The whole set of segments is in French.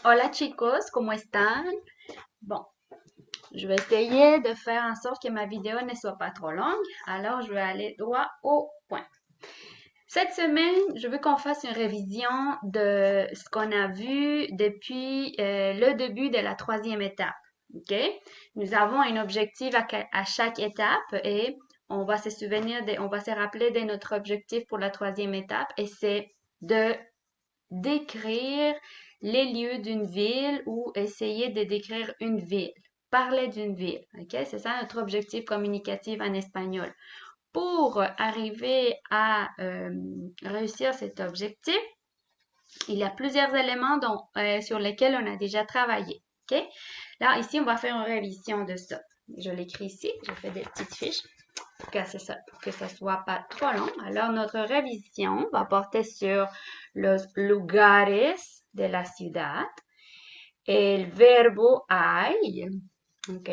Hola chicos, ¿cómo están? Bon, je vais essayer de faire en sorte que ma vidéo ne soit pas trop longue, alors je vais aller droit au point. Cette semaine, je veux qu'on fasse une révision de ce qu'on a vu depuis le début de la troisième étape. OK? Nous avons un objectif à chaque étape et on va se souvenir, on va se rappeler de notre objectif pour la troisième étape et c'est de décrire les lieux d'une ville ou essayer de décrire une ville. Parler d'une ville. OK? C'est ça notre objectif communicatif en espagnol. Pour arriver à réussir cet objectif, il y a plusieurs éléments sur lesquels on a déjà travaillé. OK? Là, ici, on va faire une révision de ça. Je l'écris ici. Je fais des petites fiches pour que ça soit pas trop long. Alors, notre révision va porter sur los lugares de la ciudad, el verbo hay, ¿ok?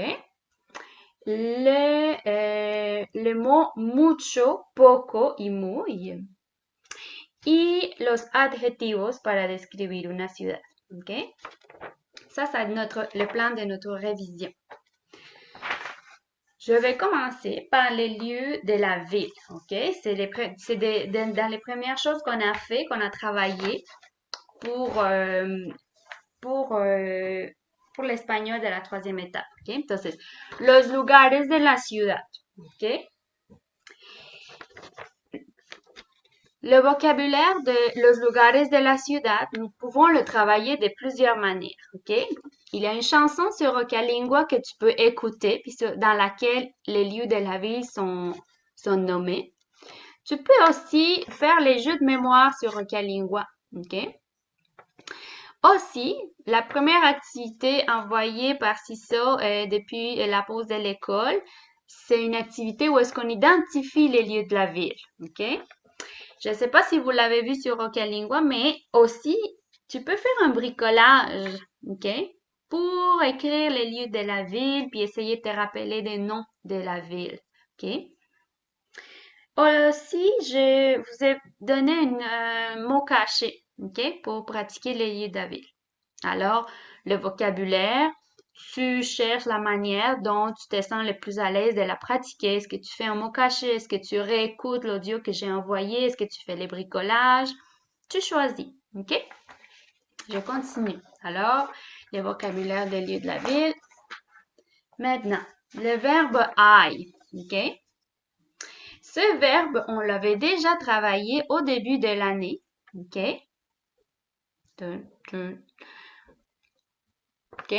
Le mot mucho, poco y muy, y los adjetivos para describir una ciudad, ¿ok? Ça, c'est le plan de notre révision. Je vais commencer par les lieux de la ville, OK? Dans les premières choses qu'on a fait, qu'on a travaillé pour, euh, pour, euh, pour l'espagnol de la troisième étape, ¿ok? Entonces, los lugares de la ciudad, ¿ok? Le vocabulaire de los lugares de la ciudad, nous pouvons le travailler de plusieurs manières, OK? Il y a une chanson sur Rocalingua que tu peux écouter, puis dans laquelle les lieux de la ville sont nommés. Tu peux aussi faire les jeux de mémoire sur Rocalingua, OK? Aussi, la première activité envoyée par CISO depuis la pause de l'école, c'est une activité où est-ce qu'on identifie les lieux de la ville, OK? Je ne sais pas si vous l'avez vu sur Rocalingua, mais aussi, tu peux faire un bricolage, OK? Pour écrire les lieux de la ville, puis essayer de te rappeler des noms de la ville, OK? Aussi, je vous ai donné un mot caché, OK? Pour pratiquer les lieux de la ville. Alors, le vocabulaire, tu cherches la manière dont tu te sens le plus à l'aise de la pratiquer. Est-ce que tu fais un mot caché? Est-ce que tu réécoutes l'audio que j'ai envoyé? Est-ce que tu fais les bricolages? Tu choisis. OK? Je continue. Alors, le vocabulaire des lieux de la ville. Maintenant, le verbe I. OK? Ce verbe, on l'avait déjà travaillé au début de l'année. OK? OK?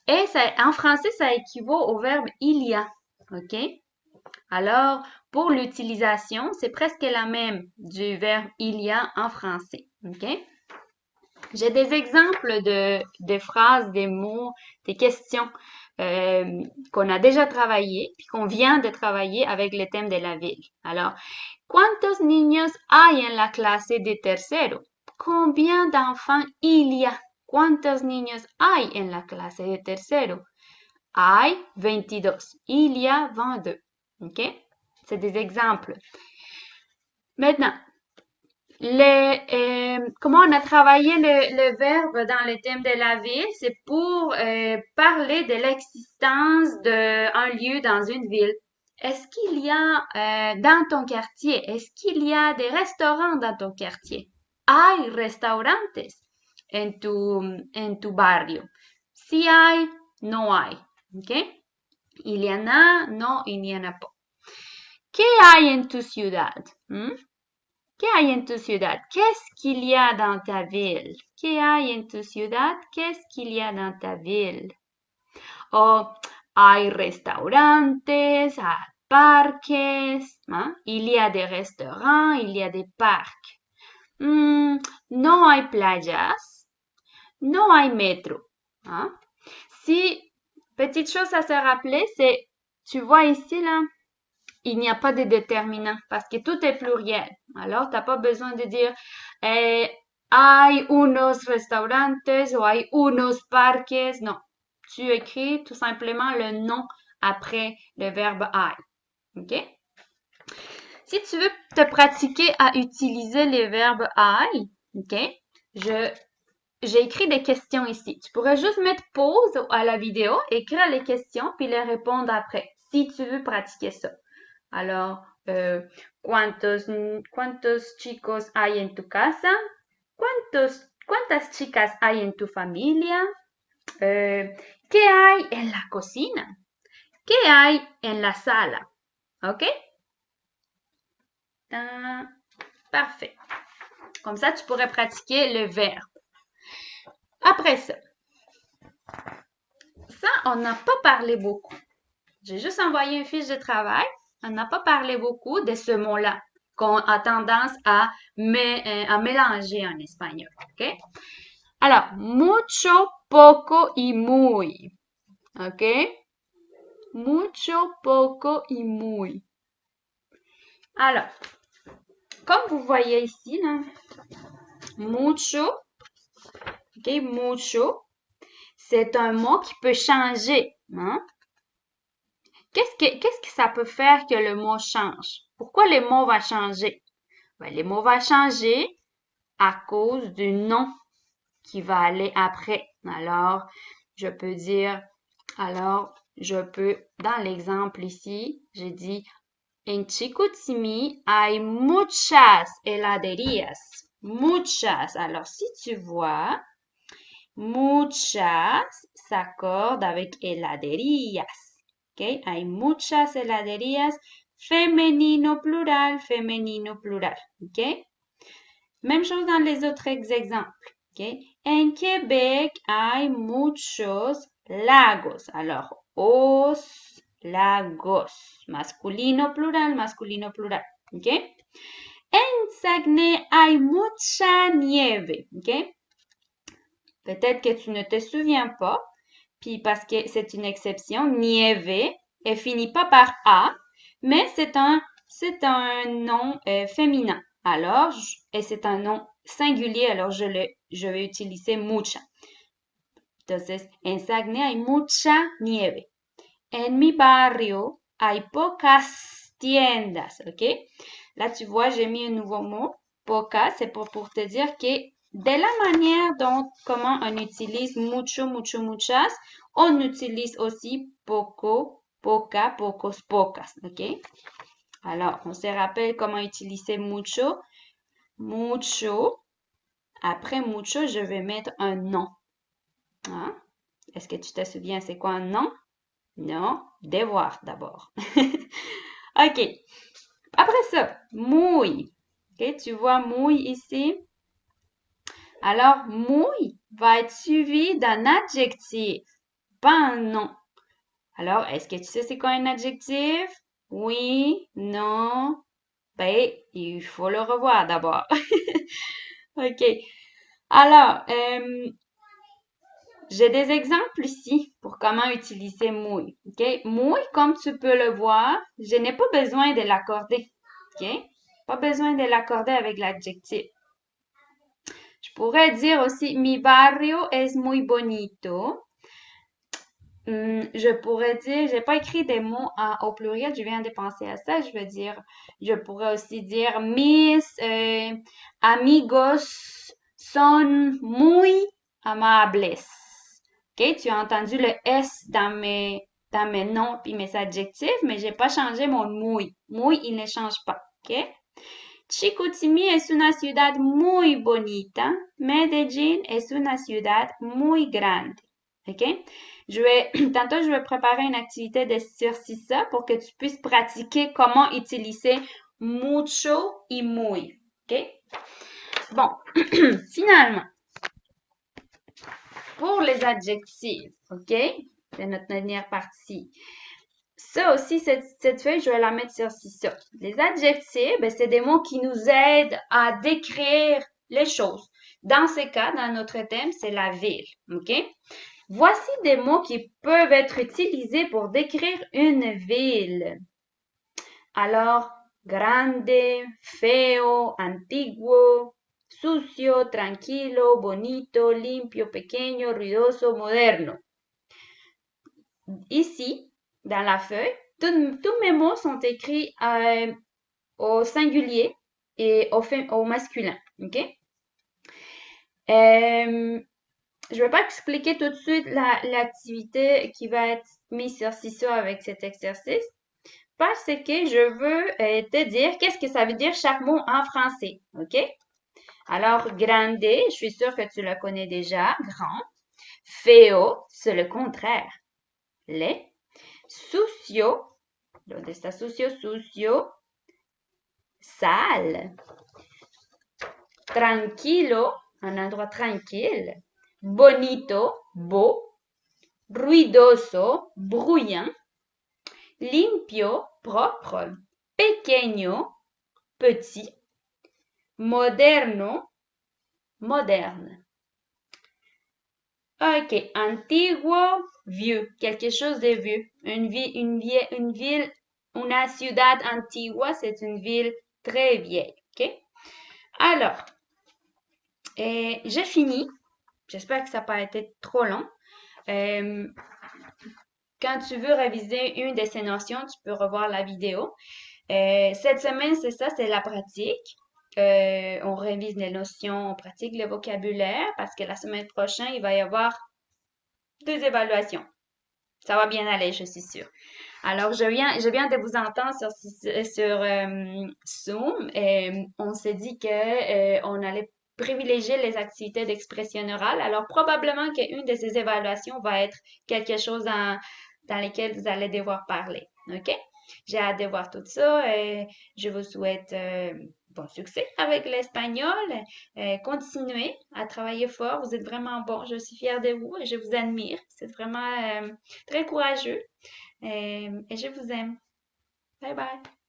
Et en français, ça équivaut au verbe il y a. OK? Alors, pour l'utilisation, c'est presque la même du verbe il y a en français. OK? J'ai des exemples de phrases, des mots, des questions qu'on a déjà travaillé, puis qu'on vient de travailler avec le thème de la ville. Alors, ¿cuántos niños hay en la clase de tercero? Combien d'enfants il y a? ¿Cuántos niños hay en la clase de tercero? Hay 22. Il y a 22. OK? C'est des exemples. Maintenant, comment on a travaillé le verbe dans le thème de la ville? C'est pour parler de l'existence d'un lieu dans une ville. Est-ce qu'il y a dans ton quartier, est-ce qu'il y a des restaurants dans ton quartier? Hay restaurantes en tu barrio. Si hay, no hay. ¿Ok? Il y en a, no, il n'y en a pas. ¿Qué hay en tu ciudad? ¿Qué hay en tu ciudad? Qu'est-ce qu'il y a dans ta ville? ¿Qué hay en tu ciudad? Qu'est-ce qu'il y a dans ta ville? O hay restaurantes, hay parques, ¿ah? Il y a des restaurants, il y a des parcs. No hay playas, no hay metro. ¿Ah? Si, petite chose à se rappeler, c'est, tu vois ici, là, il n'y a pas de déterminant parce que tout est pluriel. Alors, tu n'as pas besoin de dire hay unos restaurantes ou hay unos parques. Non. Tu écris tout simplement le nom après le verbe hay. OK? Si tu veux te pratiquer à utiliser les verbes hay, OK? Je j'ai écrit des questions ici. Tu pourrais juste mettre pause à la vidéo, écrire les questions, puis les répondre après, si tu veux pratiquer ça. Alors, ¿cuántos chicos hay en tu casa? ¿Cuántas chicas hay en tu familia? ¿Qué hay en la cocina? ¿Qué hay en la sala? OK? Parfait. Comme ça, tu pourrais pratiquer le verbe. Après ça, on n'a pas parlé beaucoup. J'ai juste envoyé une fiche de travail. On n'a pas parlé beaucoup de ce mot-là qu'on a tendance à mélanger en espagnol. OK? Alors, mucho, poco y muy. OK? Mucho, poco y muy. Alors, comme vous voyez ici, là, mucho, OK, mucho, c'est un mot qui peut changer. Hein? Qu'est-ce que ça peut faire que le mot change? Pourquoi le mot va changer? Ben, le mot va changer à cause du nom qui va aller après. Alors, je peux dire, dans l'exemple ici, j'ai dit, en Chicoutimi hay muchas heladerías. Muchas. Alors, si tu vois, muchas s'accorde avec heladerías. ¿Ok? Hay muchas heladerías, femenino plural, femenino plural. ¿Ok? Même chose dans les autres exemples. ¿Ok? En Québec, hay muchos lagos. Alors, os lagos. Masculino plural, masculino plural. ¿Ok? En Saguenay, hay mucha nieve. ¿Ok? Peut-être que tu ne te souviens pas, puis parce que c'est une exception, nieve, elle finit pas par A, mais c'est un nom féminin. Alors, et c'est un nom singulier, alors je vais utiliser mucha. Entonces, en Saguenay hay mucha nieve. En mi barrio hay pocas tiendas, ¿ok? Là, tu vois, j'ai mis un nouveau mot. Pocas, c'est pour te dire que de la manière comment on utilise mucho, mucho, muchas, on utilise aussi poco, poca, pocos, pocas, ¿ok? Alors, on se rappelle comment utiliser mucho. Mucho. Après mucho, je vais mettre un nom. Hein? Est-ce que tu te souviens, c'est quoi un nom? Non, devoir d'abord. OK. Après ça, muy. OK, tu vois muy ici? Alors, muy va être suivi d'un adjectif, pas un nom. Alors, est-ce que tu sais c'est quoi un adjectif? Oui, non. Ben, il faut le revoir d'abord. OK. Alors, j'ai des exemples ici pour comment utiliser muy. OK? Muy, comme tu peux le voir, je n'ai pas besoin de l'accorder. OK? Pas besoin de l'accorder avec l'adjectif. Je pourrais dire aussi, mi barrio es muy bonito. Je pourrais dire, j'ai pas écrit des mots au pluriel, je viens de penser à ça. Je pourrais aussi dire, mis amigos son muy amables. OK? Tu as entendu le S dans mes noms puis mes adjectifs, mais j'ai pas changé mon muy. Muy, il ne change pas. OK? Chicoutimi es una ciudad muy bonita. Medellín es una ciudad muy grande. OK? Tantôt, je vais préparer une activité d'exercice pour que tu puisses pratiquer comment utiliser mucho y muy. OK? Bon, finalement, pour les adjectifs, OK? C'est notre dernière partie. Ça aussi, cette feuille, je vais la mettre sur ça. Les adjectifs, ben, c'est des mots qui nous aident à décrire les choses. Dans ce cas, dans notre thème, c'est la ville. OK? Voici des mots qui peuvent être utilisés pour décrire une ville. Alors, grande, feo, antiguo, sucio, tranquilo, bonito, limpio, pequeño, ruidoso, moderno. Ici, dans la feuille, tous mes mots sont écrits au singulier et au masculin. OK? je vais pas expliquer tout de suite l'activité qui va être mise sur CISO avec cet exercice parce que je veux te dire qu'est-ce que ça veut dire chaque mot en français. OK? Alors, grande, je suis sûre que tu le connais déjà, grand. Feo, c'est le contraire. Les. Sucio, ¿dónde está sucio? Sucio. Sale. Tranquilo, un endroit tranquille. Bonito, beau. Ruidoso, bruyant. Limpio, propre. Pequeño, petit. Moderno, moderne. Ok, antiguo, vieux, quelque chose de vieux. Une ville, una ciudad antigua, c'est une ville très vieille. Ok? Alors, j'ai fini. J'espère que ça n'a pas été trop long. Euh, Quand tu veux réviser une de ces notions, tu peux revoir la vidéo. Cette semaine, c'est ça, c'est la pratique. On révise les notions, on pratique le vocabulaire parce que la semaine prochaine, il va y avoir 2 évaluations. Ça va bien aller, je suis sûre. Alors, je viens de vous entendre sur Zoom et on s'est dit que on allait privilégier les activités d'expression orale. Alors, probablement qu'une de ces évaluations va être quelque chose dans lequel vous allez devoir parler. OK? J'ai hâte de voir tout ça et je vous souhaite bon succès avec l'espagnol. Continuez à travailler fort. Vous êtes vraiment bon. Je suis fière de vous et je vous admire. C'est vraiment très courageux et je vous aime. Bye bye.